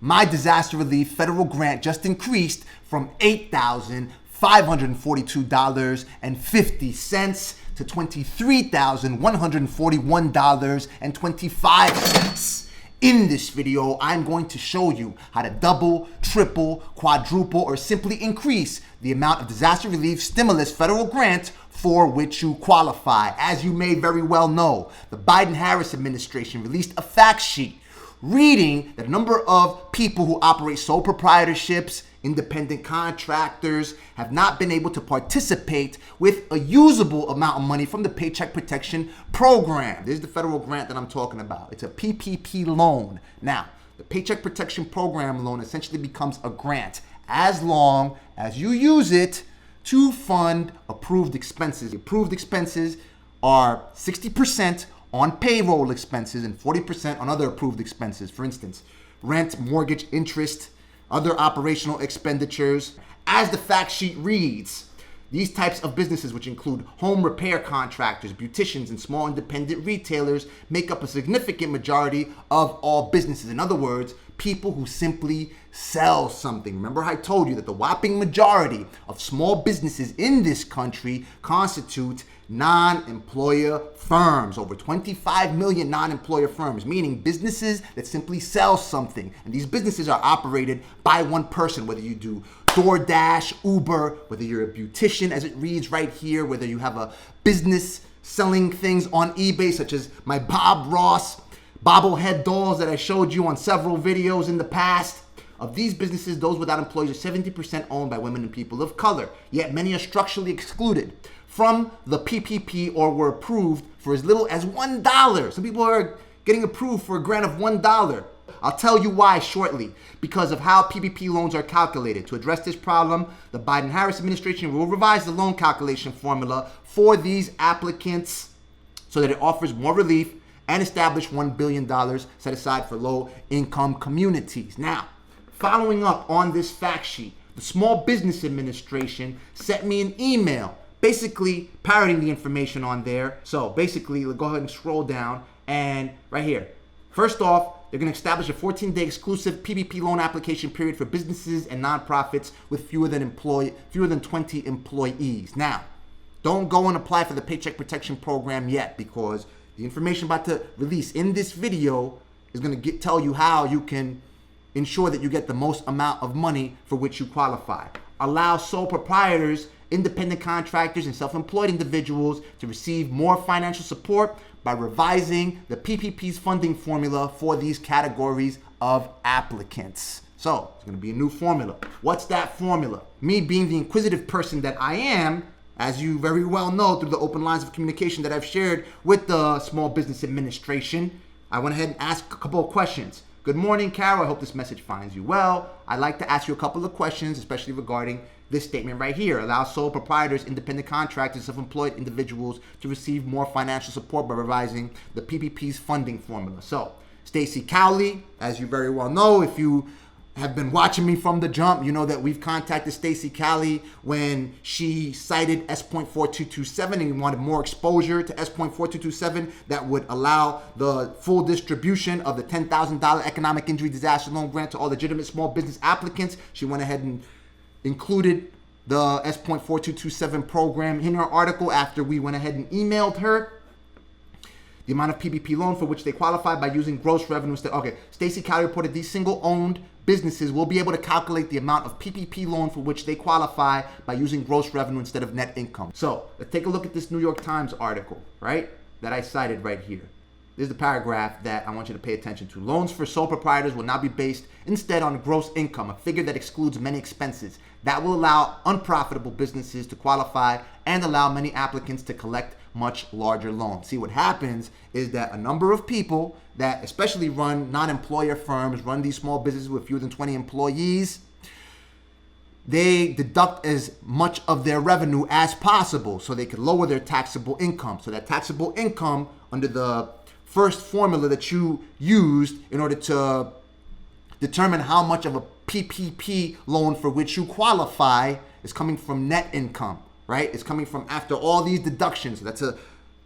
My disaster relief federal grant just increased from $8,542.50 to $23,141.25. In this video, I'm going to show you how to double, triple, quadruple, or simply increase the amount of disaster relief stimulus federal grant for which you qualify. As you may very well know, the Biden-Harris administration released a fact sheet reading that a number of people who operate sole proprietorships, independent contractors, have not been able to participate with a usable amount of money from the Paycheck Protection Program. This is the federal grant that I'm talking about. It's a PPP loan. Now, the Paycheck Protection Program loan essentially becomes a grant as long as you use it to fund approved expenses. Approved expenses are 60% on payroll expenses and 40% on other approved expenses. For instance, rent, mortgage, interest, other operational expenditures. As the fact sheet reads, these types of businesses, which include home repair contractors, beauticians, and small independent retailers, make up a significant majority of all businesses. In other words, people who simply sell something. Remember, I told you that the whopping majority of small businesses in this country constitute non-employer firms. Over 25 million non-employer firms, meaning businesses that simply sell something. And these businesses are operated by one person, whether you do DoorDash, Uber, whether you're a beautician, as it reads right here, whether you have a business selling things on eBay, such as my Bob Ross bobblehead dolls that I showed you on several videos in the past. Of these businesses, those without employees are 70% owned by women and people of color, yet many are structurally excluded from the PPP or were approved for as little as $1. Some people are getting approved for a grant of $1. I'll tell you why shortly, because of how PPP loans are calculated. To address this problem, the Biden-Harris administration will revise the loan calculation formula for these applicants so that it offers more relief and establish $1 billion set aside for low-income communities. Now, following up on this fact sheet, the Small Business Administration sent me an email basically parroting the information on there. So basically, we'll go ahead and scroll down, and right here. First off, they're going to establish a 14-day exclusive PPP loan application period for businesses and nonprofits with fewer than 20 employees. Now, don't go and apply for the Paycheck Protection Program yet, because the information about to release in this video is going to tell you how you can ensure that you get the most amount of money for which you qualify. Allow sole proprietors, independent contractors, and self-employed individuals to receive more financial support by revising the PPP's funding formula for these categories of applicants. So, it's going to be a new formula. What's that formula? Me being the inquisitive person that I am, as you very well know through the open lines of communication that I've shared with the Small Business Administration, I went ahead and asked a couple of questions. Good morning, Carol. I hope this message finds you well. I'd like to ask you a couple of questions, especially regarding this statement right here. Allow sole proprietors, independent contractors, self-employed individuals to receive more financial support by revising the PPP's funding formula. So, Stacey Cowley, as you very well know, if you have been watching me from the jump, you know that we've contacted Stacey Cowley when she cited S.4227 and wanted more exposure to S.4227 that would allow the full distribution of the $10,000 economic injury disaster loan grant to all legitimate small business applicants. She went ahead and included the S.4227 program in her article after we went ahead and emailed her the amount of PPP loan for which they qualify by using gross revenue instead. Okay, Stacey Cowley reported these single-owned businesses will be able to calculate the amount of PPP loan for which they qualify by using gross revenue instead of net income. So let's take a look at this New York Times article, right, that I cited right here. This is the paragraph that I want you to pay attention to. Loans for sole proprietors will now be based instead on gross income, a figure that excludes many expenses. That will allow unprofitable businesses to qualify and allow many applicants to collect much larger loans. See, what happens is that a number of people that especially run non-employer firms, run these small businesses with fewer than 20 employees, they deduct as much of their revenue as possible so they could lower their taxable income. So that taxable income under the first formula that you used in order to determine how much of a PPP loan for which you qualify is coming from net income, right? It's coming from after all these deductions. So that's a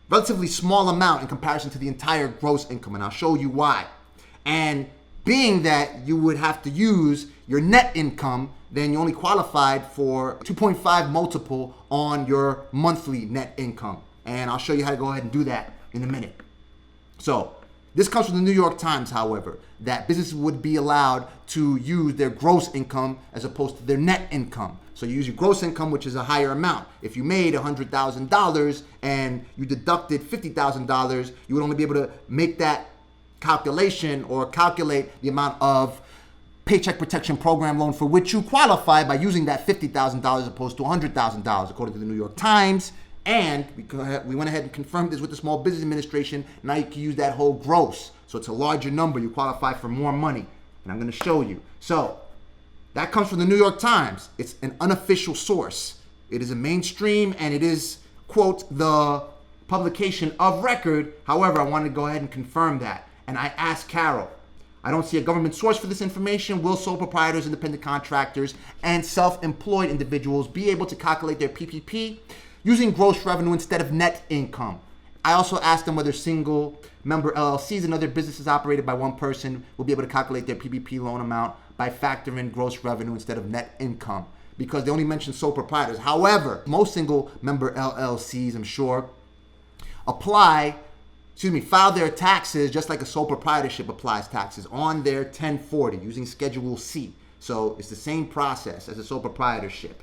relatively small amount in comparison to the entire gross income, and I'll show you why. And being that you would have to use your net income, then you only qualified for 2.5 multiple on your monthly net income. And I'll show you how to go ahead and do that in a minute. So this comes from the New York Times, however, that businesses would be allowed to use their gross income as opposed to their net income. So you use your gross income, which is a higher amount. If you made $100,000 and you deducted $50,000, you would only be able to make that calculation or calculate the amount of Paycheck Protection Program loan for which you qualify by using that $50,000 as opposed to $100,000, according to the New York Times. And we went ahead and confirmed this with the Small Business Administration. Now you can use that whole gross. So it's a larger number. You qualify for more money. And I'm going to show you. So that comes from the New York Times. It's an unofficial source. It is a mainstream and it is, quote, the publication of record. However, I wanted to go ahead and confirm that. And I asked Carol, I don't see a government source for this information. Will sole proprietors, independent contractors, and self-employed individuals be able to calculate their PPP using gross revenue instead of net income? I also asked them whether single member LLCs and other businesses operated by one person will be able to calculate their PPP loan amount by factoring gross revenue instead of net income, because they only mentioned sole proprietors. However, most single member LLCs, I'm sure, file their taxes just like a sole proprietorship applies taxes on their 1040 using Schedule C. So it's the same process as a sole proprietorship.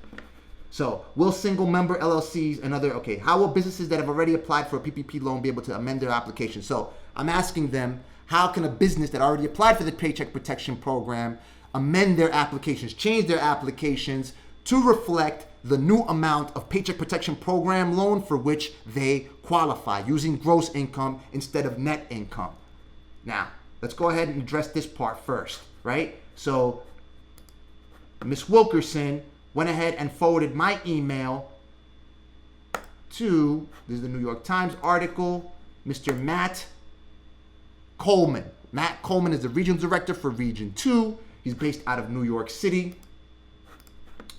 So will single member LLCs and other, how will businesses that have already applied for a PPP loan be able to amend their application? So I'm asking them, how can a business that already applied for the Paycheck Protection Program amend their applications, change their applications to reflect the new amount of Paycheck Protection Program loan for which they qualify, using gross income instead of net income? Now, let's go ahead and address this part first, right? So Ms. Wilkerson went ahead and forwarded my email to, this is the New York Times article, Mr. Matt Coleman. Matt Coleman is the regional director for Region 2. He's based out of New York City.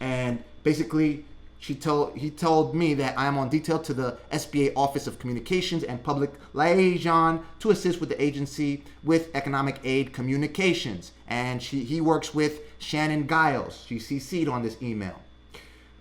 And basically, he told me that I am on detail to the SBA Office of Communications and Public Liaison to assist with the agency with economic aid communications. And he works with Shannon Giles. She CC'd on this email.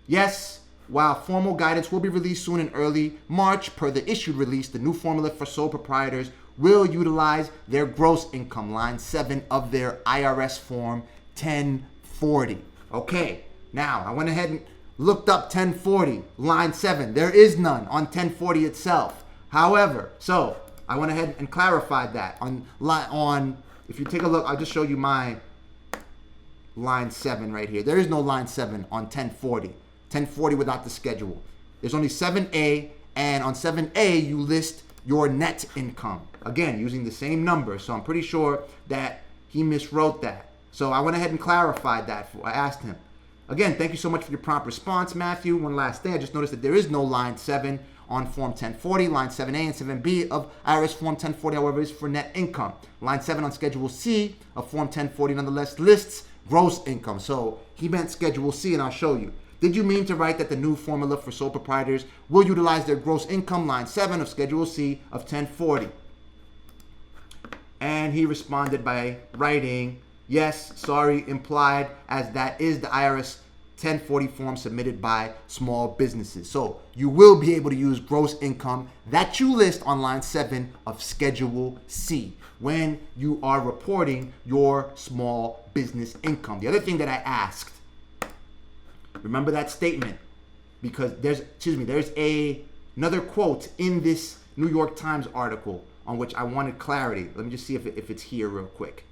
Yes, while formal guidance will be released soon in early March, per the issued release, the new formula for sole proprietors will utilize their gross income, line 7 of their IRS form 1040. Okay, now I went ahead and looked up 1040, line 7. There is none on 1040 itself. However, so I went ahead and clarified that on if you take a look, I'll just show you my line 7 right here. There is no line 7 on 1040. 1040 without the schedule. There's only 7A, and on 7A you list your net income. Again, using the same number. So I'm pretty sure that he miswrote that. So I went ahead and clarified that. I asked him. Again, thank you so much for your prompt response, Matthew. One last thing, I just noticed that there is no line 7 on Form 1040. Line 7A and 7B of IRS Form 1040, however, is for net income. Line 7 on Schedule C of Form 1040 nonetheless lists gross income. So he meant Schedule C, and I'll show you. Did you mean to write that the new formula for sole proprietors will utilize their gross income, line 7 of Schedule C of 1040? And he responded by writing, yes, sorry, implied, as that is the IRS 1040 form submitted by small businesses. So you will be able to use gross income that you list on line 7 of Schedule C when you are reporting your small business income. The other thing that I asked, remember that statement, because there's another quote in this New York Times article on which I wanted clarity. Let me just see if it's here real quick.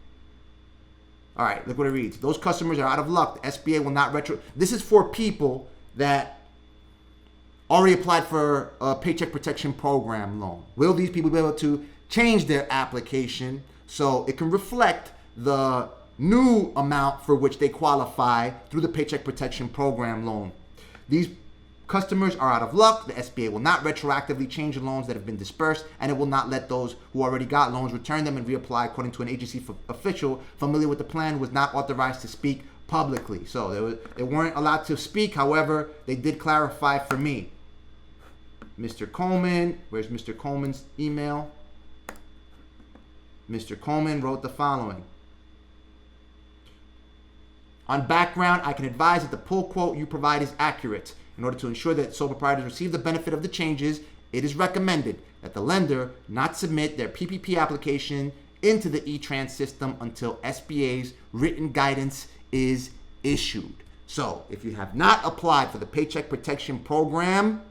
All right, look what it reads. Those customers are out of luck. The SBA will not retro. This is for people that already applied for a Paycheck Protection Program loan. Will these people be able to change their application so it can reflect the new amount for which they qualify through the Paycheck Protection Program loan? These customers are out of luck. The SBA will not retroactively change the loans that have been dispersed, and it will not let those who already got loans return them and reapply, according to an agency official familiar with the plan, was not authorized to speak publicly. So they weren't allowed to speak. However, they did clarify for me. Mr. Coleman, where's Mr. Coleman's email? Mr. Coleman wrote the following. On background, I can advise that the pull quote you provide is accurate. In order to ensure that sole proprietors receive the benefit of the changes, it is recommended that the lender not submit their PPP application into the Etran system until SBA's written guidance is issued. So if you have not applied for the Paycheck Protection Program,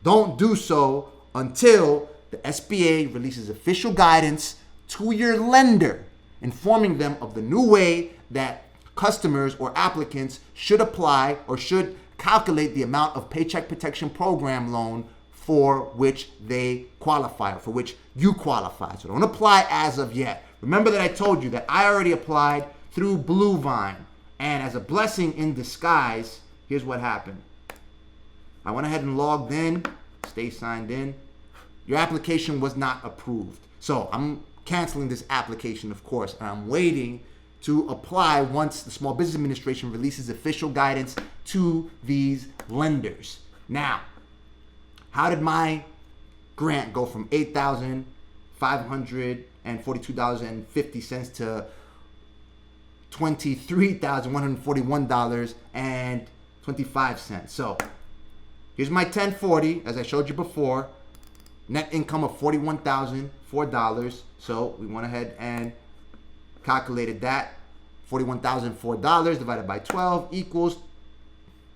don't do so until the SBA releases official guidance to your lender, informing them of the new way that customers or applicants should apply or should calculate the amount of Paycheck Protection Program loan for which they qualify, or for which you qualify. So don't apply as of yet. Remember that I told you that I already applied through Bluevine. And as a blessing in disguise, here's what happened. I went ahead and logged in, stay signed in. Your application was not approved. So I'm canceling this application, of course, and I'm waiting to apply once the Small Business Administration releases official guidance to these lenders. Now, how did my grant go from $8,542.50 to $23,141.25? So here's my 1040, as I showed you before. Net income of $41,004. So we went ahead and calculated that. $41,004 divided by 12 equals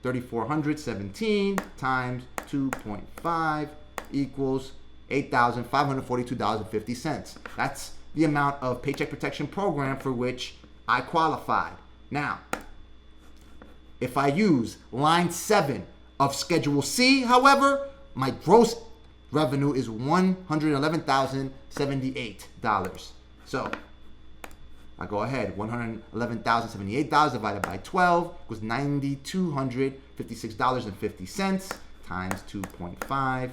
3,417 times 2.5 equals $8,542.50. That's the amount of Paycheck Protection Program for which I qualified. Now, if I use line 7 of Schedule C, however, my gross revenue is $111,078. So I go ahead, $111,078 divided by 12 was $9,256.50 times 2.5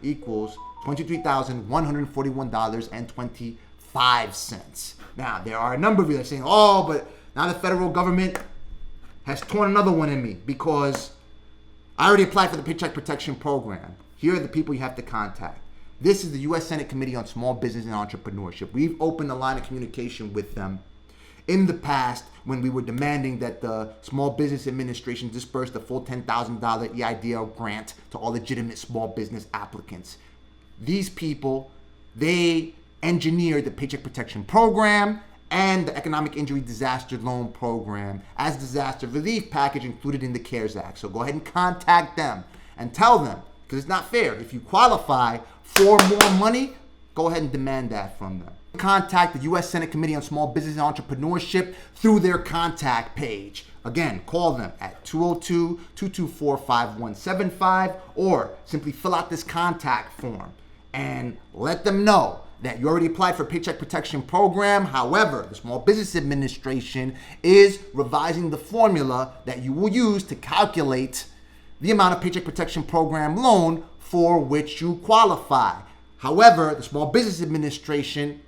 equals $23,141.25. Now, there are a number of you that are saying, oh, but now the federal government has torn another one in me because I already applied for the Paycheck Protection Program. Here are the people you have to contact. This is the U.S. Senate Committee on Small Business and Entrepreneurship. We've opened a line of communication with them in the past when we were demanding that the Small Business Administration disperse the full $10,000 EIDL grant to all legitimate small business applicants. These people, they engineered the Paycheck Protection Program and the Economic Injury Disaster Loan Program as disaster relief package included in the CARES Act. So go ahead and contact them and tell them, because it's not fair. If you qualify for more money, go ahead and demand that from them. Contact the U.S. Senate Committee on Small Business and Entrepreneurship through their contact page. Again, call them at 202-224-5175 or simply fill out this contact form and let them know that you already applied for Paycheck Protection Program. However, the Small Business Administration is revising the formula that you will use to calculate the amount of Paycheck Protection Program loan for which you qualify. However, the Small Business Administration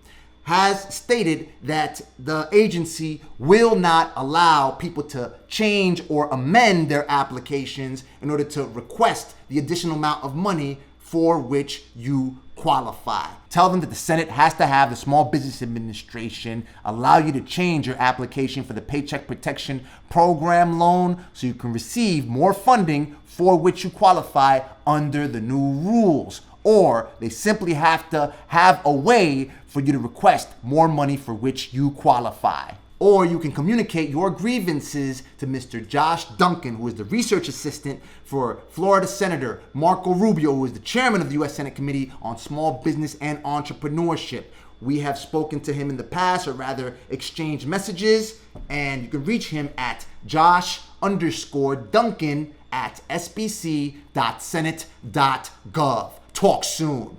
has stated that the agency will not allow people to change or amend their applications in order to request the additional amount of money for which you qualify. Tell them that the Senate has to have the Small Business Administration allow you to change your application for the Paycheck Protection Program loan so you can receive more funding for which you qualify under the new rules. Or they simply have to have a way for you to request more money for which you qualify. Or you can communicate your grievances to Mr. Josh Duncan, who is the research assistant for Florida Senator Marco Rubio, who is the chairman of the U.S. Senate Committee on Small Business and Entrepreneurship. We have spoken to him in the past, or rather exchanged messages, and you can reach him at Josh_Duncan at sbc.senate.gov. Talk soon.